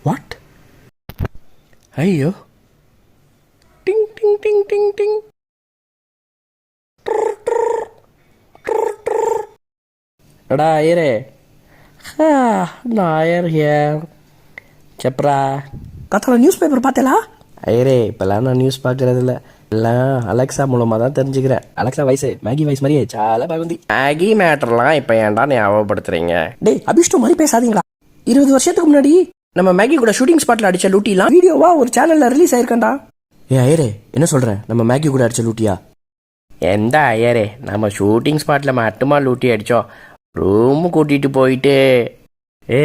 What? ஐயோ, டிங் டிங் டிங் டிங் ding. எடா ஐயரே, நாயர் ஹியர். செப்ரா கத்தல நியூஸ் பேப்பர் பார்த்தேலா? ஐயரே, இப்போல்லாம் நான் நியூஸ் பார்க்கறது இல்லை, எல்லாம் அலெக்ஸா மூலமாக தான் தெரிஞ்சுக்கிறேன். அலெக்ஸா வயசு மேகி வயசு மாதிரியே சால பகுந்தி. மேகி மேட்டர்லாம் இப்போ ஏன்டா ஞாபகப்படுத்துறீங்க? டேய் அபிஷ்டு மாதிரி பேசாதீங்களா? 20 வருஷத்துக்கு முன்னாடி நம்ம மேகி கூட ஷூட்டிங் ஸ்பாட்ல அடிச்ச லூட்டிலாம் வீடியோவா ஒரு சேனல்ல ரிலீஸ் ஆயிருக்கேன்டா. ஏ ஐயரே, என்ன சொல்ற? நம்ம மேகி கூட அடிச்ச லூட்டியா? எந்த ஐயரே, நம்ம ஷூட்டிங் ஸ்பாட்ல மட்டுமா லூட்டி அடிச்சோம்? ரூம் கூட்டிட்டு போயிட்டு. ஏ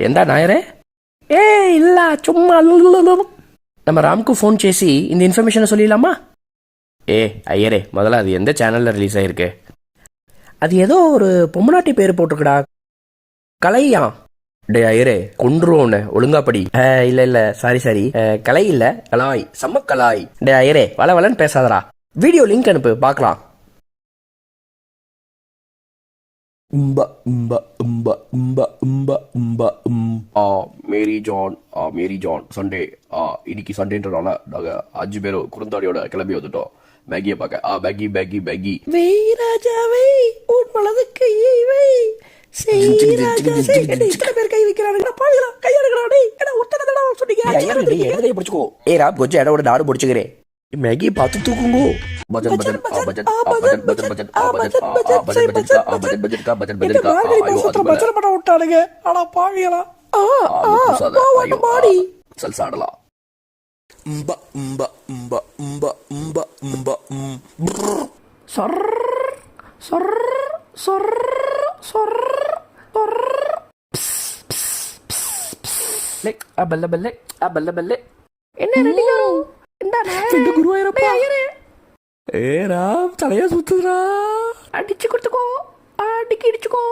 எந்த நாயரே? ஏ இல்ல, சும்மா நம்ம ராம்க்கு ஃபோன் చేసి இந்த இன்ஃபர்மேஷனை சொல்லிடலாமா? ஏ ஐயரே, முதல்ல அது எந்த சேனல்ல ரிலீஸ் ஆயிருக்கு? அது ஏதோ ஒரு பொம்மநாட்டி பேர் போட்டிருக்குடா, கலையா. டே ஐயரே, கொன்றுவோன்னு ஒழுங்கா படி. இல்ல சாரி, கலை இல்ல, கலாய், செம்ம கலாய். டே ஐயரே, வளன்னு பேசாதடா. வீடியோ லிங்க் அனுப்பு பார்க்கலாம். Mary John Sunday. இன்னைக்கு சண்டேன்றனால நாங்க 5 பேரும் குறுந்தாடியோட கிளம்பி வந்துட்டோம் மேகியை பார்க்க. மேகி வெய் ராஜாவை உன் மனது கையை வை. பேர் கை வைக்கிறானுங்க, கை எடுக்கிறானே. ஏ ராப் கொஞ்சம் இடோட நாடு பிடிச்சுக்கிறேன். மேகி பார்த்து தூக்குங்கோ. சல்சாடலாம். என்ன குருவாயிரப்பா? ஏ ராம், தலையா சுத்துறா. அடிச்சு கொடுத்துக்கோ, அடிச்சு இடிச்சுக்கோ.